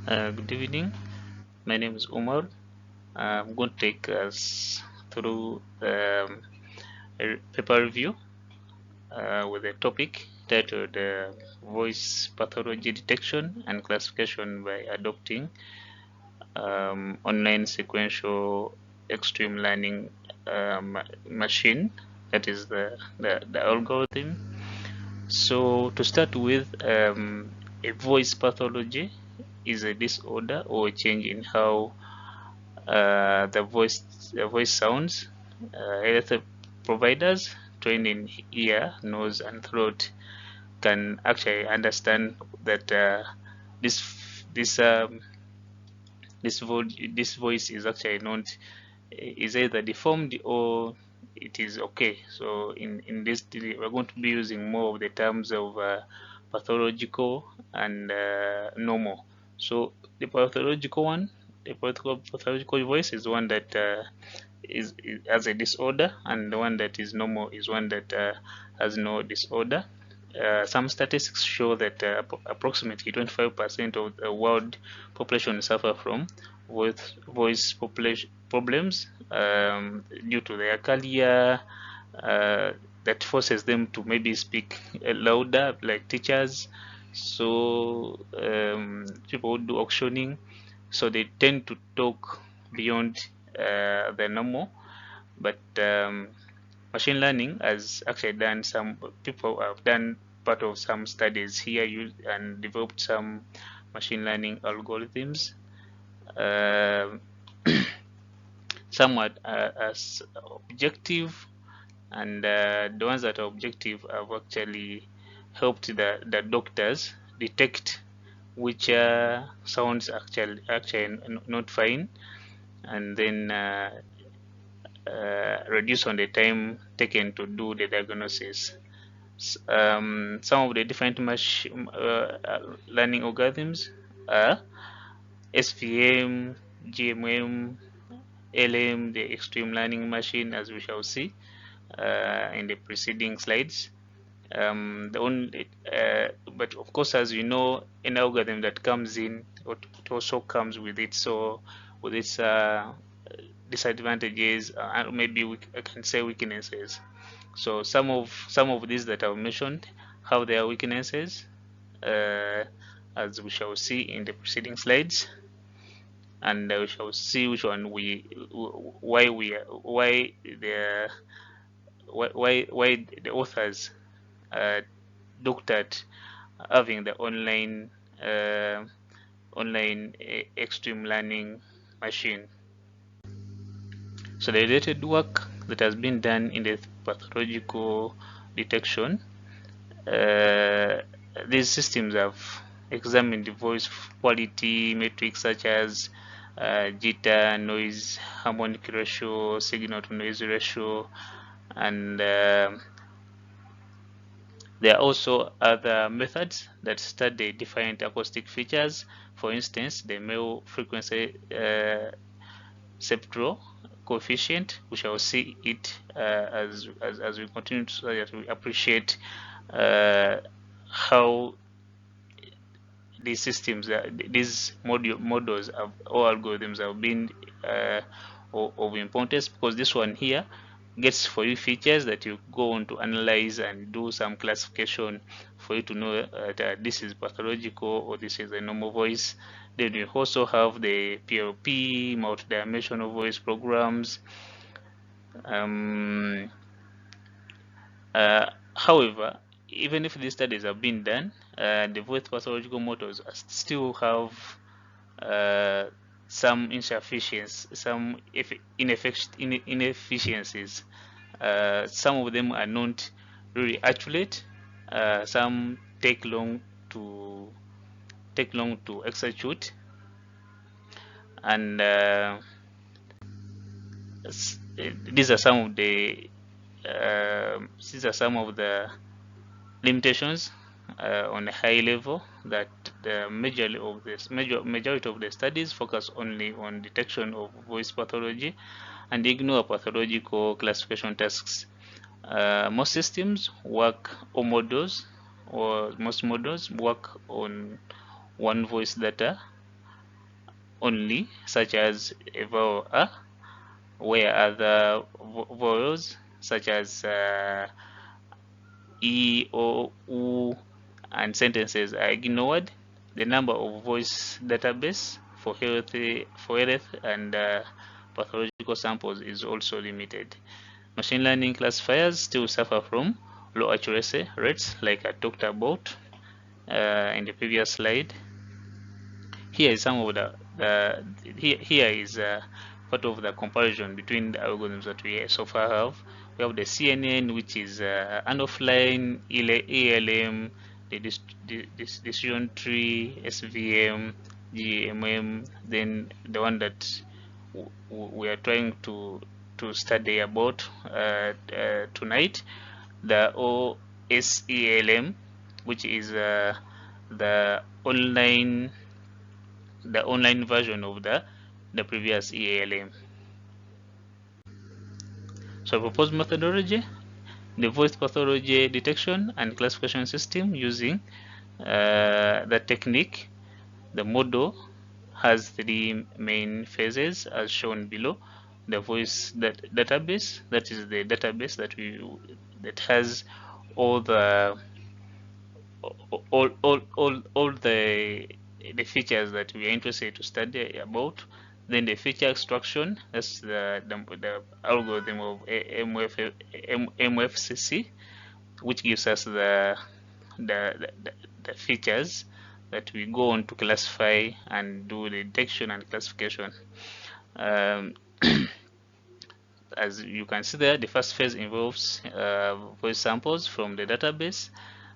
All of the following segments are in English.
Good evening. My name is Umar. I'm going to take us through a paper review with a topic titled Voice Pathology Detection and Classification by Adopting Online Sequential Extreme Learning Machine. That is the algorithm. So, to start with, a voice pathology is a disorder or a change in how the voice sounds. Health providers trained in ear, nose, and throat can actually understand that this this voice is actually not is either deformed or it is okay. So in this we're going to be using more of the terms of pathological and normal. So the pathological one, the pathological voice is one that is has a disorder, and the one that is normal is one that has no disorder. Some statistics show that approximately 25% of the world population suffer from voice population problems due to their career that forces them to maybe speak louder, like teachers. So people who do auctioning, so they tend to talk beyond the normal. But machine learning has actually done some people have done part of some studies here and developed some machine learning algorithms. Uh, Somewhat as objective, and the ones that are objective have actually helped the doctors detect which sounds actually not fine, and then reduce on the time taken to do the diagnosis. Some of the different learning algorithms are SVM, GMM, LM, the extreme learning machine, as we shall see in the preceding slides. The only, but of course, as you know, an algorithm that comes in, it also comes with its disadvantages, and maybe I can say weaknesses. So some of these that I've mentioned have their weaknesses, uh, as we shall see in the preceding slides, and we shall see which one why the authors looked at having the uh, online extreme learning machine. So the related work that has been done in the pathological detection, uh, these systems have examined the voice quality metrics such as jitter, noise, harmonic ratio, signal to noise ratio, and there are also other methods that study different acoustic features. For instance, the male frequency septral coefficient. We shall see it as we continue so that we appreciate uh, how these systems, these models or algorithms have been of importance, because this one here gets for you features that you go on to analyze and do some classification for you to know that this is pathological or this is a normal voice. Then you also have the PLP, multidimensional voice programs. Um, However, even if these studies have been done, the voice pathological models still have uh, some insufficiencies, some inefficiencies. Some of them are not really accurate. Some to take long to execute, and these are some of the limitations on a high level, that the majority of the studies focus only on detection of voice pathology and ignore pathological classification tasks. Most systems work or models or most models work on one voice data, only, such as a vowel a, where other vowels such as e, o, u, and sentences are ignored. The number of voice database for health and pathological samples is also limited. Machine learning classifiers still suffer from low accuracy rates, like I talked about in the previous slide. Here is some of here is part of the comparison between the algorithms that we so far have. We have the CNN, which is an offline ELM, the decision tree, SVM, GMM, then the one that we are trying to study about tonight, the OSELM, which is the online version of the previous EALM. So proposed methodology, the voice pathology detection and classification system using the technique. The model has three main phases as shown below. The voice database, that is the database that has all the all the features that we are interested to study about. Then the feature extraction, that's the algorithm of MFCC, which gives us the, the features that we go on to classify and do the detection and classification. As you can see there, the first phase involves voice samples from the database.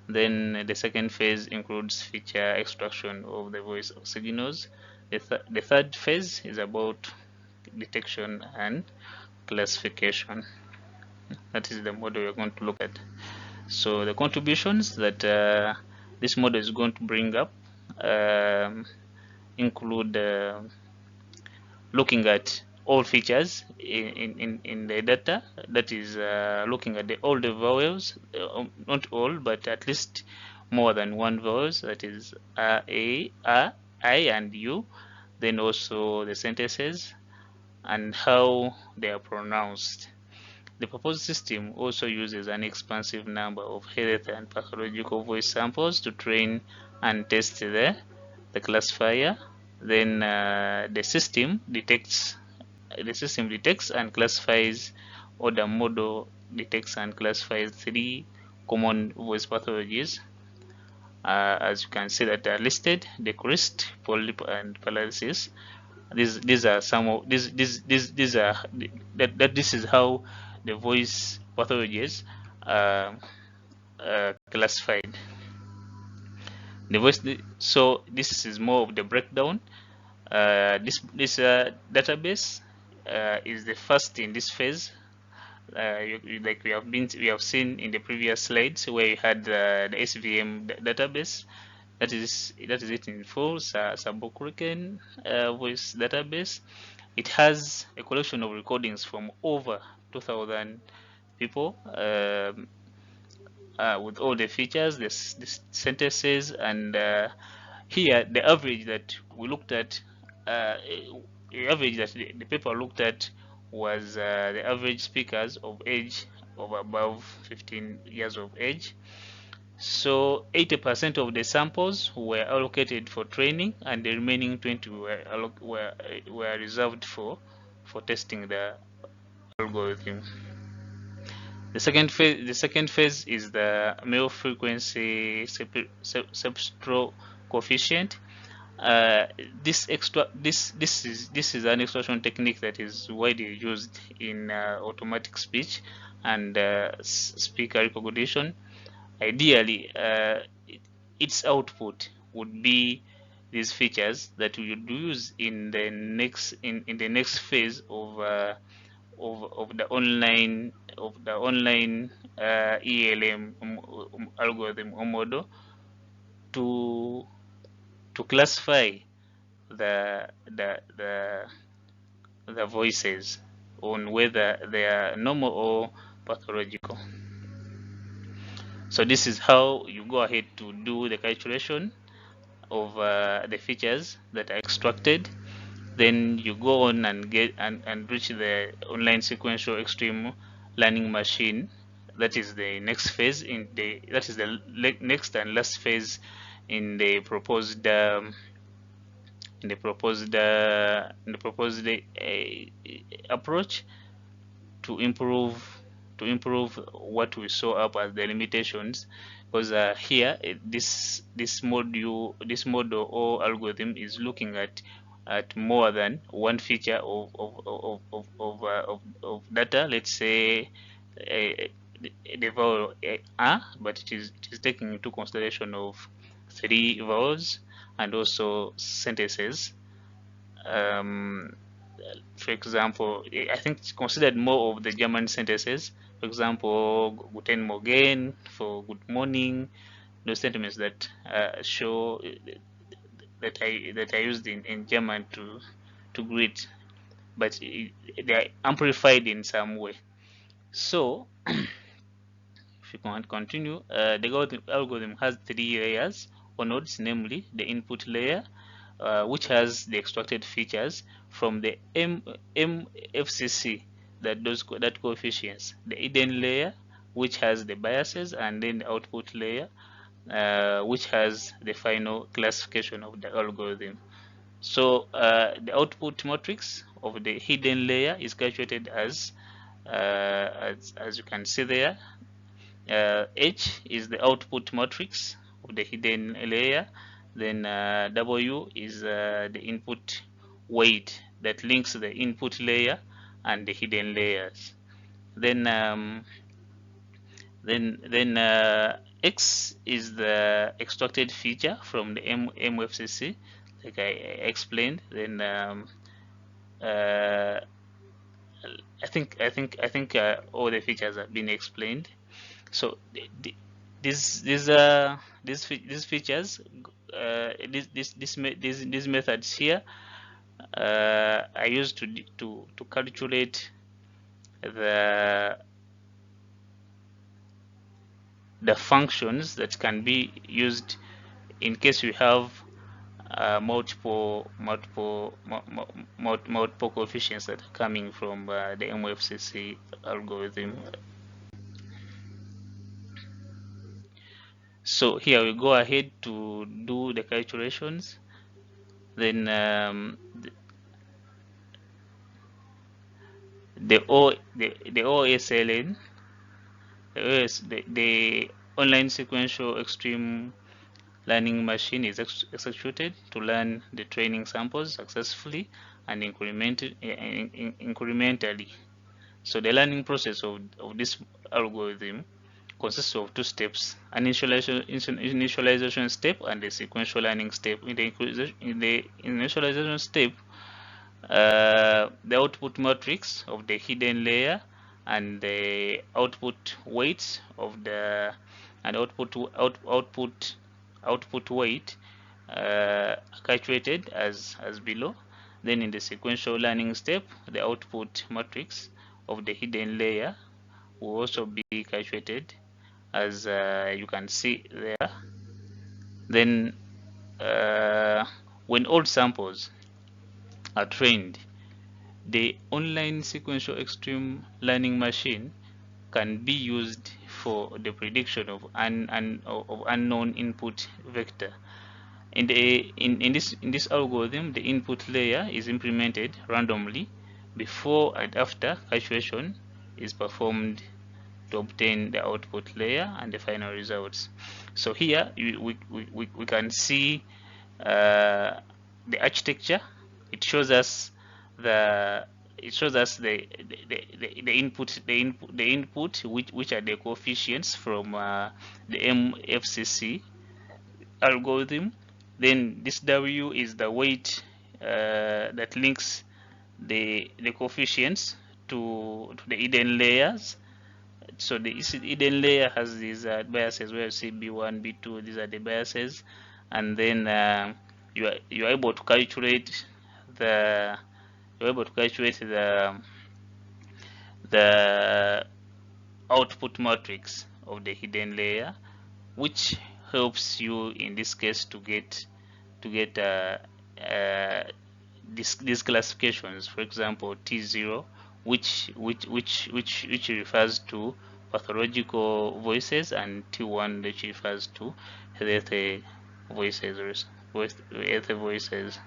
Then the second phase includes feature extraction of the voice signals. The third phase is about detection and classification. That is the model we're going to look at. So the contributions that this model is going to bring up include looking at all features in the data, that is looking at all the vowels, not all, but at least more than one vowels, that is a, I, and u. Then also the sentences and how they are pronounced. The proposed system also uses an expansive number of health and pathological voice samples to train and test the classifier. Then the system detects and classifies, or the model detects and classifies, three common voice pathologies. As you can see that they are listed: the crest, polyp, and paralysis. These are some of these are that this is how the voice pathologies are classified. The voice, so this is more of the breakdown. This database is the first in this phase. Like we have seen in the previous slides, where you had the SVM database. That is it in full. Sabokurken voice database. It has a collection of recordings from over 2,000 people, with all the features, the sentences, and here the average that we looked at, the average that the paper looked at was the average speakers of age of above 15 years of age. So 80% of the samples were allocated for training, and the remaining 20 were reserved for testing the algorithm. The second phase is the male frequency substro coefficient. This is an extraction technique that is widely used in automatic speech and speaker recognition. Ideally, its output would be these features that we would use in the next phase of the online ELM algorithm or model to classify the voices on whether they are normal or pathological. So this is how you go ahead to do the calculation of the features that are extracted. Then you go on and get and reach the online sequential extreme learning machine. That is the next phase in the next and last phase in the proposed approach to improve what we saw up as the limitations, because here this model or algorithm is looking at more than one feature of data. Let's say the vowel but it is taking into consideration of three vowels and also sentences. um, for example, I think it's considered more of the German sentences. For example, Guten Morgen for good morning. Those sentiments that show that I used in German to greet, but they are amplified in some way. So if you can continue, the algorithm has three layers or nodes, namely the input layer, which has the extracted features from the MFCC that coefficients, the hidden layer, which has the biases, and then the output layer, which has the final classification of the algorithm. So the output matrix of the hidden layer is calculated as you can see there. H is the output matrix of the hidden layer. Then W is the input weight that links the input layer and the hidden layers. Then X is the extracted feature from the MFCC, like I explained. Then all the features have been explained. So these features, these methods here are used to calculate the functions that can be used in case we have multiple coefficients that are coming from the MFCC algorithm. So here we go ahead to do the calculations. Then the OSLN, the online sequential extreme learning machine is executed to learn the training samples successfully and incrementally. So the learning process of this algorithm consists of two steps: an initialization step and a sequential learning step. In the initialization step, the output matrix of the hidden layer and the output weights of the output weight calculated as below. Then in the sequential learning step, the output matrix of the hidden layer will also be calculated as you can see there. Then when all samples are trained, the online sequential extreme learning machine can be used for the prediction of unknown input vector. In this algorithm, the input layer is implemented randomly before and after calculation is performed to obtain the output layer and the final results. So here we can see the architecture. It shows us the input which are the coefficients from the MFCC algorithm. Then this W is the weight that links the coefficients to the hidden layers. So the hidden layer has these biases where you see B1, B2. These are the biases, and then you are able to calculate the the output matrix of the hidden layer, which helps you in this case to get these classifications. For example, T0, which refers to pathological voices, and T1, which refers to healthy voices, healthy voices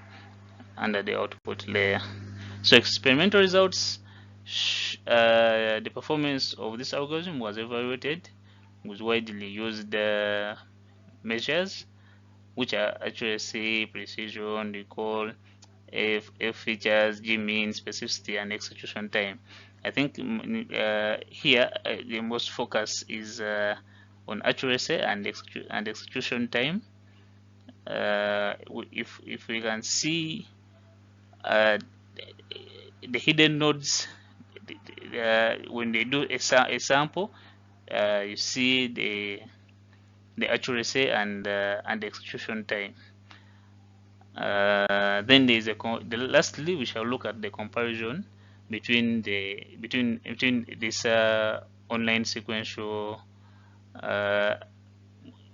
under the output layer. So experimental results, the performance of this algorithm was evaluated with widely used measures, which are accuracy, precision, recall, F features, G mean, specificity, and execution time. I think here the most focus is on accuracy and execution time. If we can see the hidden nodes, when they do a sample, you see the accuracy and the execution time. Then there is lastly we shall look at the comparison between this online sequential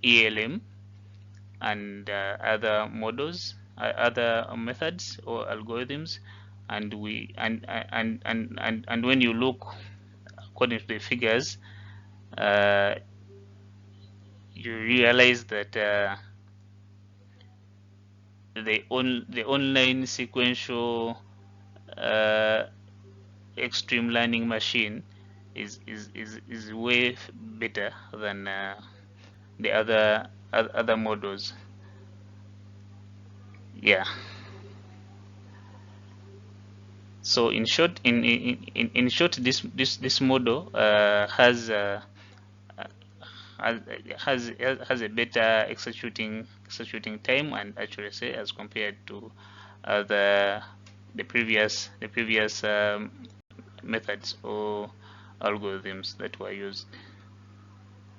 ELM and other models, other methods or algorithms, and when you look according to the figures, you realize that the online sequential extreme learning machine is way better than the other models. Yeah. So in short, in short, this model has a better executing time and accuracy as compared to the previous methods or algorithms that were used.